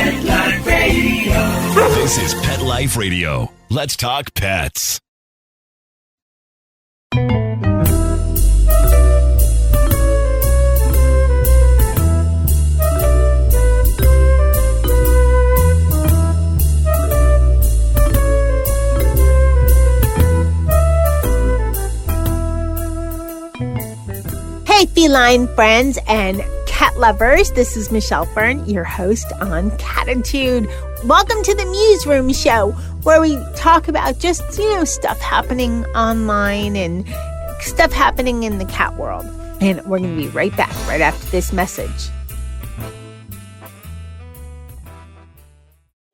Pet Life Radio. This is Pet Life Radio. Let's talk pets. Hey, feline friends and cat lovers. This is Michelle Fern, your host on Cattitude. Welcome to the Mewsroom show, where we talk about just, stuff happening online and stuff happening in the cat world. And we're going to be right back right after this message.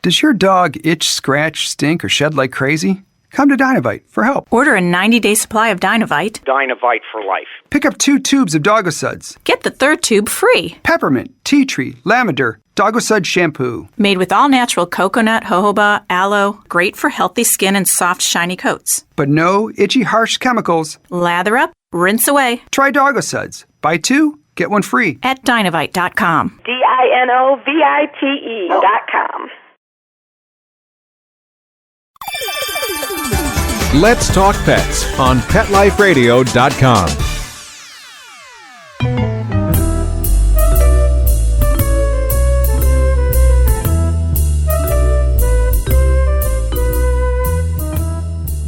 Does your dog itch, scratch, stink, or shed like crazy? Come to Dynovite for help. Order a 90-day supply of Dynovite. Dynovite for life. Pick up 2 tubes of Doggo Suds. Get the 3rd tube free. Peppermint, tea tree, lavender, Doggo Sud shampoo. Made with all-natural coconut, jojoba, aloe. Great for healthy skin and soft, shiny coats. But no itchy, harsh chemicals. Lather up, rinse away. Try Doggo Suds. Buy 2, get 1 free. At Dynovite.com. DINOVITE.com. Let's Talk Pets on PetLifeRadio.com.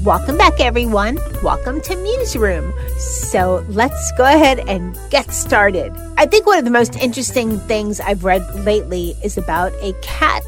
Welcome back, everyone. Welcome to Mewsroom. So let's go ahead and get started. I think one of the most interesting things I've read lately is about a cat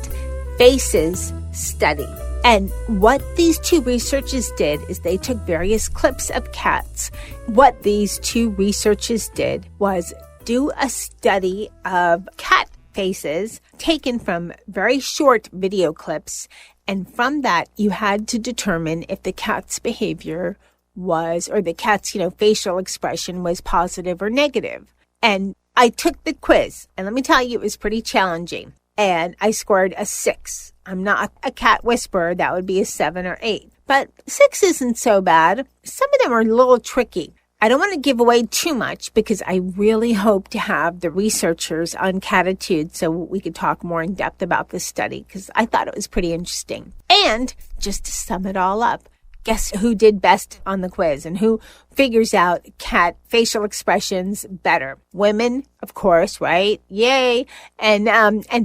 faces study. And what these 2 researchers did is they took various clips of cats. What these 2 researchers did was do a study of cat faces taken from very short video clips. And from that, you had to determine if the cat's behavior was, or the cat's, facial expression was positive or negative. And I took the quiz, and let me tell you, it was pretty challenging. And I scored a 6. I'm not a cat whisperer. That would be a 7 or 8. But 6 isn't so bad. Some of them are a little tricky. I don't want to give away too much because I really hope to have the researchers on Cattitude so we could talk more in depth about this study because I thought it was pretty interesting. And just to sum it all up, guess who did best on the quiz and who figures out cat facial expressions better? Women, of course, right? Yay. And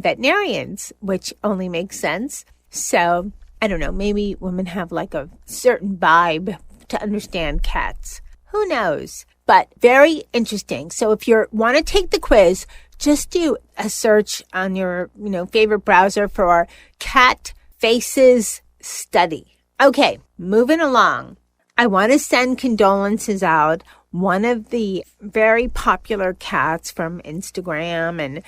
veterinarians, which only makes sense. So, I don't know, maybe women have like a certain vibe to understand cats. Who knows? But very interesting. So if you want to take the quiz, just do a search on your, favorite browser for cat faces study. Okay, moving along. I want to send condolences out. One of the very popular cats from Instagram and,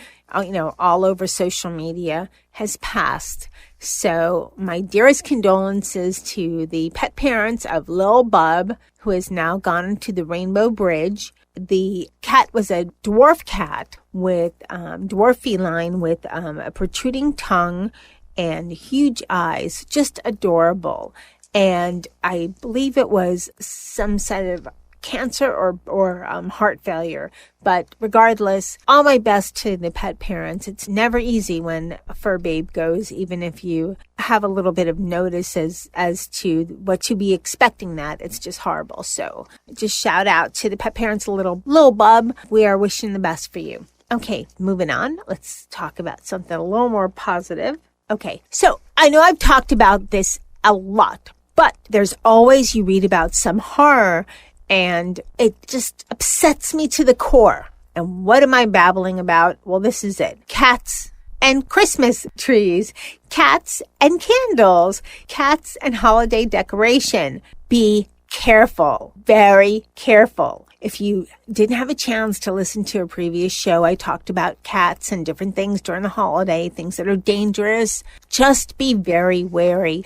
all over social media has passed. So my dearest condolences to the pet parents of Lil Bub, who has now gone into the Rainbow Bridge. The cat was a dwarf cat with, dwarf feline with a protruding tongue and huge eyes, just adorable. And I believe it was some sort of cancer or heart failure. But regardless, all my best to the pet parents. It's never easy when a fur babe goes, even if you have a little bit of notice as to what to be expecting that. It's just horrible. So just shout out to the pet parents, little bub. We are wishing the best for you. Okay, moving on. Let's talk about something a little more positive. Okay, so I know I've talked about this a lot, but there's always, you read about some horror and it just upsets me to the core. And what am I babbling about? Well, this is it. Cats and Christmas trees, cats and candles, cats and holiday decoration. Be careful, very careful. If you didn't have a chance to listen to a previous show, I talked about cats and different things during the holiday, things that are dangerous. Just be very wary.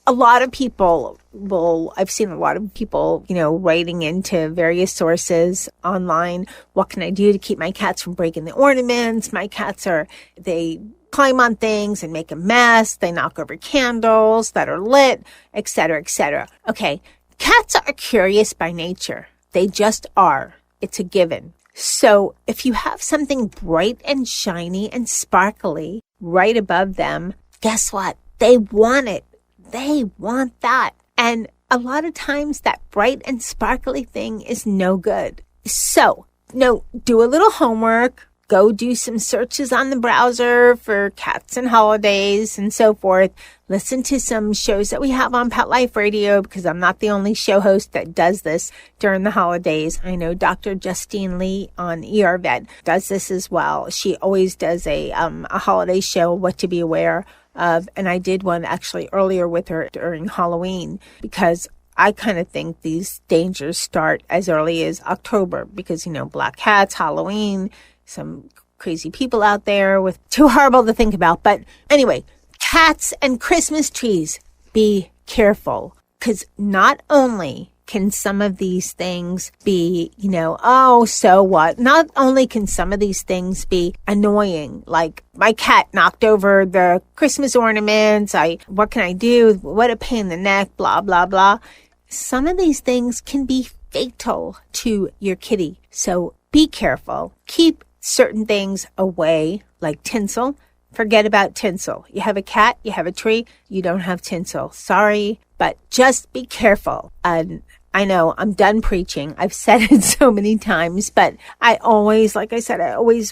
A lot of people I've seen a lot of people, writing into various sources online. What can I do to keep my cats from breaking the ornaments? My cats they climb on things and make a mess. They knock over candles that are lit, etc., etc. Okay. Cats are curious by nature. They just are. It's a given. So if you have something bright and shiny and sparkly right above them, guess what? They want it. They want that. And a lot of times that bright and sparkly thing is no good. So, do a little homework. Go do some searches on the browser for cats and holidays and so forth. Listen to some shows that we have on Pet Life Radio, because I'm not the only show host that does this during the holidays. I know Dr. Justine Lee on ER Vet does this as well. She always does a holiday show, What to Be Aware of. And I did one actually earlier with her during Halloween, because I kind of think these dangers start as early as October because, black cats, Halloween, some crazy people out there with too horrible to think about. But anyway, cats and Christmas trees, be careful, because not only can some of these things be, oh, so what? Not only can some of these things be annoying, like my cat knocked over the Christmas ornaments. What can I do? What a pain in the neck, blah, blah, blah. Some of these things can be fatal to your kitty. So be careful. Keep certain things away, like tinsel. Forget about tinsel. You have a cat, you have a tree, you don't have tinsel. Sorry, but just be careful. And I know I'm done preaching. I've said it so many times, but I always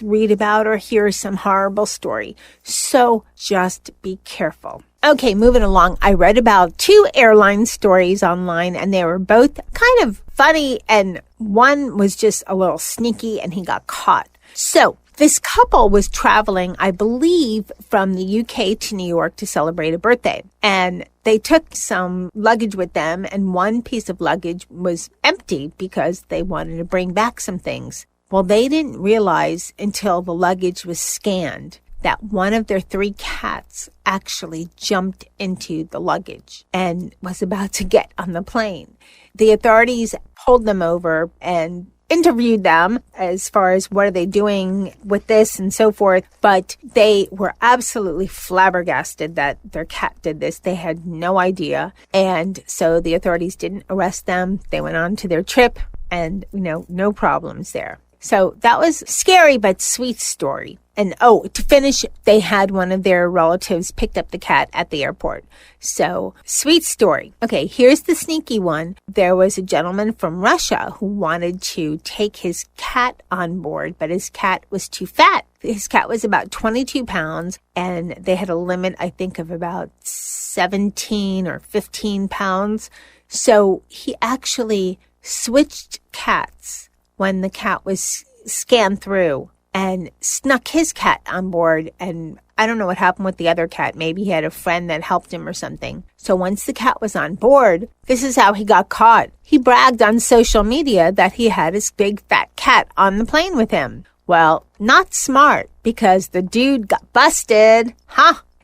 read about or hear some horrible story. So just be careful. Okay, moving along. I read about 2 airline stories online, and they were both kind of funny, and one was just a little sneaky, and he got caught. So this couple was traveling, I believe, from the UK to New York to celebrate a birthday. And they took some luggage with them, and one piece of luggage was empty because they wanted to bring back some things. Well, they didn't realize until the luggage was scanned that one of their 3 cats actually jumped into the luggage and was about to get on the plane. The authorities pulled them over and interviewed them as far as what are they doing with this and so forth, but they were absolutely flabbergasted that their cat did this. They had no idea, and so the authorities didn't arrest them. They went on to their trip, and no problems there. So that was scary but sweet story. And to finish, they had one of their relatives picked up the cat at the airport. So, sweet story. Okay, here's the sneaky one. There was a gentleman from Russia who wanted to take his cat on board, but his cat was too fat. His cat was about 22 pounds, and they had a limit, I think, of about 17 or 15 pounds. So, he actually switched cats when the cat was scanned through, and snuck his cat on board. And I don't know what happened with the other cat. Maybe he had a friend that helped him or something. So once the cat was on board, this is how he got caught. He bragged on social media that he had his big fat cat on the plane with him. Well, not smart, because the dude got busted.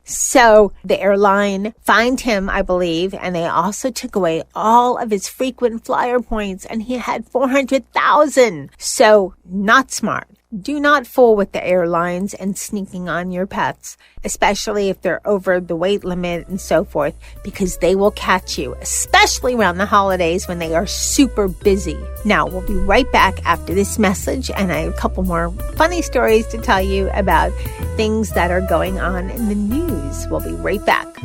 So the airline fined him, I believe, and they also took away all of his frequent flyer points, and he had 400,000. So not smart. Do not fool with the airlines and sneaking on your pets, especially if they're over the weight limit and so forth, because they will catch you, especially around the holidays when they are super busy. Now, we'll be right back after this message, and I have a couple more funny stories to tell you about things that are going on in the news. We'll be right back.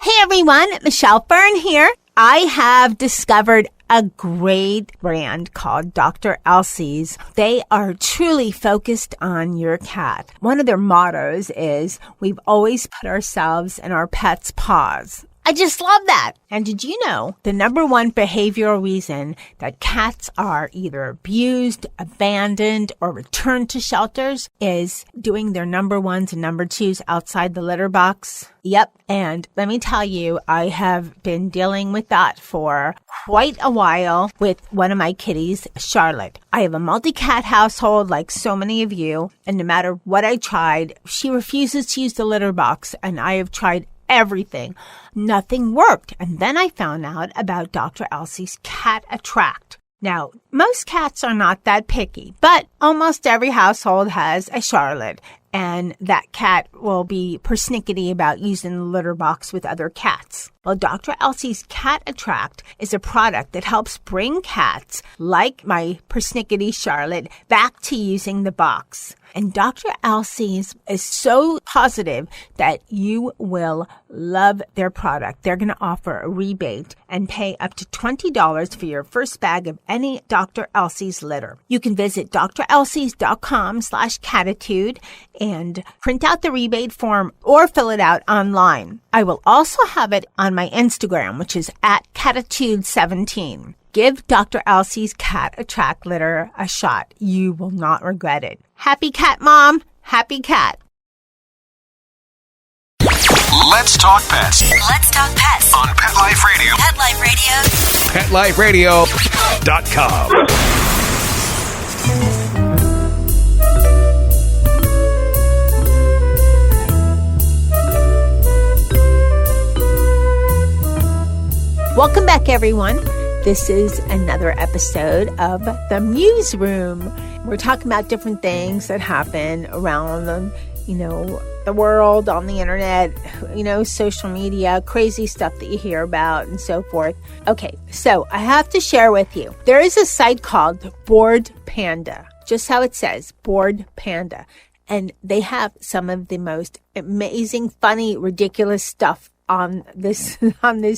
Hey everyone, Michelle Fern here. I have discovered a great brand called Dr. Elsie's. They are truly focused on your cat. One of their mottos is, we've always put ourselves in our pet's paws. I just love that. And did you know the number one behavioral reason that cats are either abused, abandoned, or returned to shelters is doing their number ones and number twos outside the litter box? Yep. And let me tell you, I have been dealing with that for quite a while with one of my kitties, Charlotte. I have a multi-cat household like so many of you, and no matter what I tried, she refuses to use the litter box, and I have tried everything. Nothing worked. And then I found out about Dr. Elsie's Cat Attract. Now, most cats are not that picky, but almost every household has a Charlotte, and that cat will be persnickety about using the litter box with other cats. Well, Dr. Elsie's Cat Attract is a product that helps bring cats, like my persnickety Charlotte, back to using the box. And Dr. Elsie's is so positive that you will love their product. They're going to offer a rebate and pay up to $20 for your first bag of any Dr. Elsie's litter. You can visit drelsies.com/Cattitude and print out the rebate form or fill it out online. I will also have it on my Instagram, which is at Cattitude17. Give Dr. Elsie's Cat Attract litter a shot. You will not regret it. Happy cat, Mom. Happy cat. Let's talk pets Let's talk pets on Pet Life Radio. Pet Life Radio. PetLifeRadio.com. Welcome back, everyone. This is another episode of the Mewsroom. We're talking about different things that happen around, the world, on the internet, social media, crazy stuff that you hear about and so forth. Okay, so I have to share with you. There is a site called Bored Panda, just how it says, Bored Panda. And they have some of the most amazing, funny, ridiculous stuff on this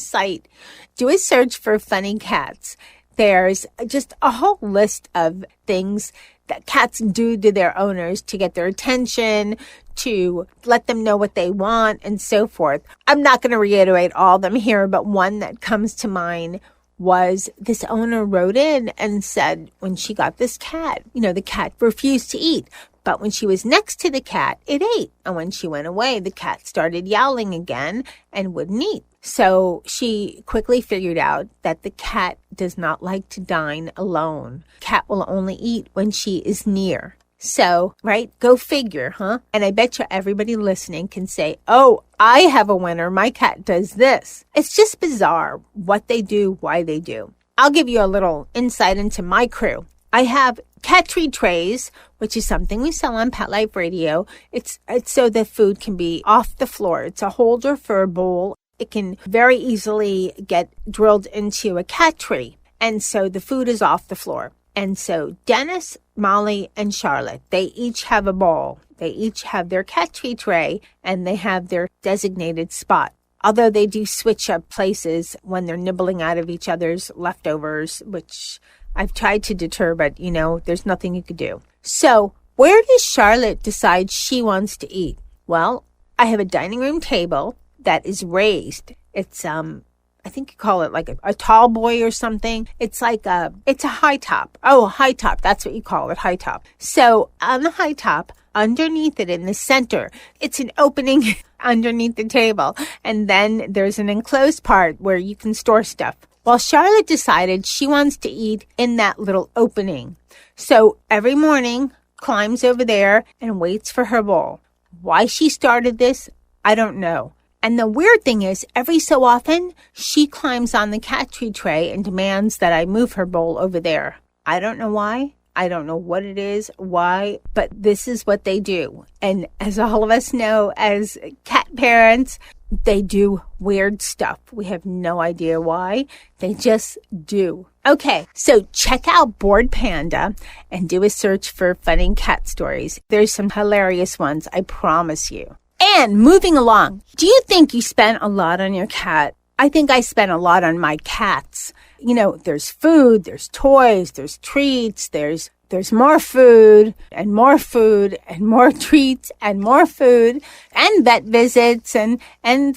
site. Do a search for funny cats. There's just a whole list of things that cats do to their owners to get their attention, to let them know what they want, and so forth. I'm not going to reiterate all of them here, but one that comes to mind was this owner wrote in and said when she got this cat, the cat refused to eat. But when she was next to the cat, it ate. And when she went away, the cat started yowling again and wouldn't eat. So she quickly figured out that the cat does not like to dine alone. Cat will only eat when she is near. So, right, go figure, huh? And I bet you everybody listening can say, oh, I have a winner. My cat does this. It's just bizarre what they do, why they do. I'll give you a little insight into my crew. I have cat treat trays, which is something we sell on Pet Life Radio. It's so the food can be off the floor. It's a holder for a bowl. It can very easily get drilled into a cat tree. And so the food is off the floor. And so Dennis, Molly, and Charlotte, they each have a bowl. They each have their cat treat tray, and they have their designated spot. Although they do switch up places when they're nibbling out of each other's leftovers, which I've tried to deter, but, there's nothing you could do. So where does Charlotte decide she wants to eat? Well, I have a dining room table that is raised. It's, I think you call it like a tall boy or something. It's it's a high top. Oh, a high top. That's what you call it, high top. So on the high top, underneath it in the center, it's an opening underneath the table. And then there's an enclosed part where you can store stuff. Well, Charlotte decided she wants to eat in that little opening. So every morning, climbs over there and waits for her bowl. Why she started this, I don't know. And the weird thing is, every so often, she climbs on the cat treat tray and demands that I move her bowl over there. I don't know why. I don't know what it is, why, but this is what they do. And as all of us know, as cat parents, they do weird stuff. We have no idea why. They just do. Okay, so check out Bored Panda and do a search for funny cat stories. There's some hilarious ones, I promise you. And moving along, do you think you spent a lot on your cat? I think I spent a lot on my cats. There's food, there's toys, there's treats, there's more food and more treats and more food and vet visits and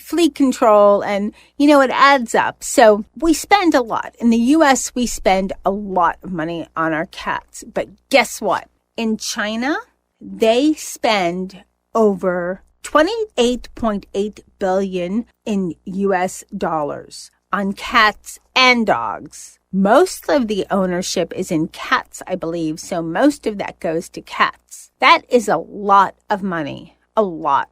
flea control and, it adds up. So we spend a lot. In the U.S., we spend a lot of money on our cats. But guess what? In China, they spend over $28.8 billion in U.S. dollars on cats and dogs. Most of the ownership is in cats, I believe, so most of that goes to cats. That is a lot of money, a lot.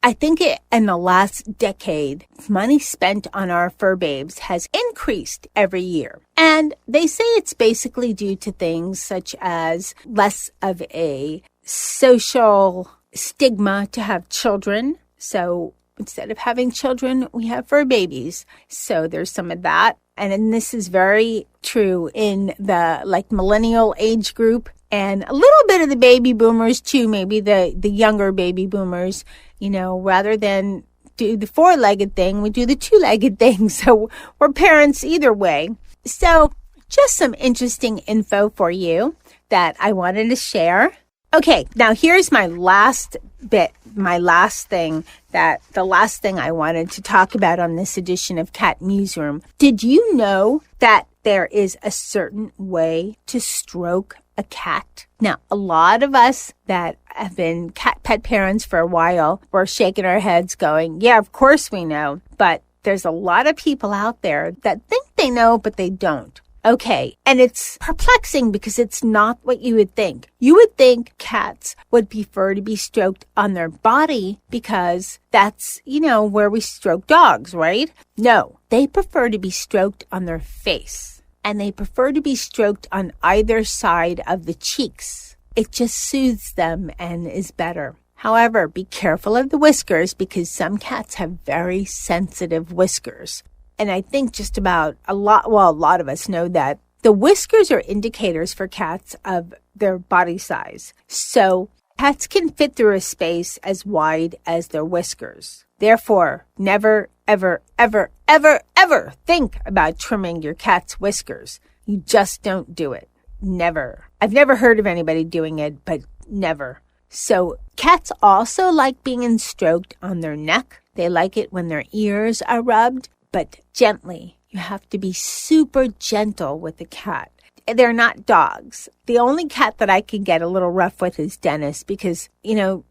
I think in the last decade, money spent on our fur babes has increased every year. And they say it's basically due to things such as less of a social stigma to have children. So instead of having children, we have fur babies. So there's some of that. And then this is very true in the millennial age group and a little bit of the baby boomers too, maybe the younger baby boomers, rather than do the four-legged thing, we do the two-legged thing. So we're parents either way. So just some interesting info for you that I wanted to share. Okay, now here's my last bit, the last thing I wanted to talk about on this edition of Cat Mewsroom. Did you know that there is a certain way to stroke a cat? Now, a lot of us that have been cat pet parents for a while, we're shaking our heads going, yeah, of course we know. But there's a lot of people out there that think they know, but they don't. Okay, and it's perplexing because it's not what you would think. You would think cats would prefer to be stroked on their body because that's, where we stroke dogs, right? No, they prefer to be stroked on their face. And they prefer to be stroked on either side of the cheeks. It just soothes them and is better. However, be careful of the whiskers because some cats have very sensitive whiskers. And I think just about a lot of us know that the whiskers are indicators for cats of their body size. So cats can fit through a space as wide as their whiskers. Therefore, never, ever, ever, ever, ever think about trimming your cat's whiskers. You just don't do it. Never. I've never heard of anybody doing it, but never. So cats also like being stroked on their neck. They like it when their ears are rubbed. But gently. You have to be super gentle with the cat. They're not dogs. The only cat that I can get a little rough with is Dennis because,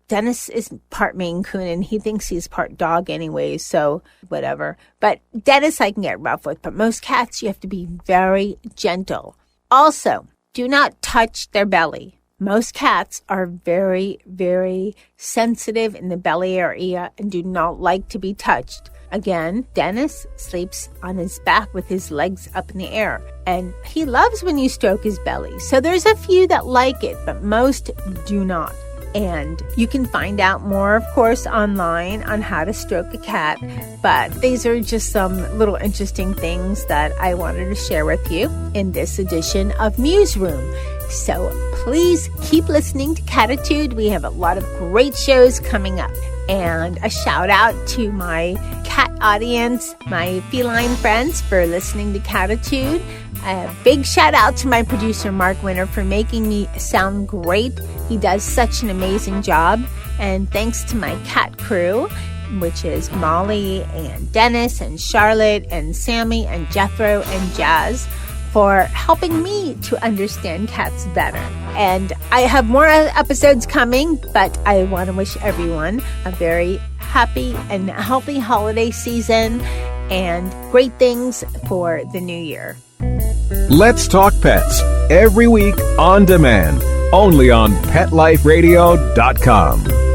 Dennis is part Maine Coon and he thinks he's part dog anyway, so whatever. But Dennis I can get rough with, but most cats you have to be very gentle. Also, do not touch their belly. Most cats are very, very sensitive in the belly area and do not like to be touched. Again, Dennis sleeps on his back with his legs up in the air, and he loves when you stroke his belly. So there's a few that like it, but most do not. And you can find out more, of course, online on how to stroke a cat. But these are just some little interesting things that I wanted to share with you in this edition of Mewsroom. So please keep listening to Cattitude. We have a lot of great shows coming up. And a shout out to my cat audience, my feline friends for listening to Cattitude. A big shout out to my producer, Mark Winter, for making me sound great. He does such an amazing job. And thanks to my cat crew, which is Molly and Dennis and Charlotte and Sammy and Jethro and Jazz, for helping me to understand cats better. And I have more episodes coming, but I want to wish everyone a very happy and healthy holiday season and great things for the new year. Let's Talk Pets, every week on demand, only on PetLifeRadio.com.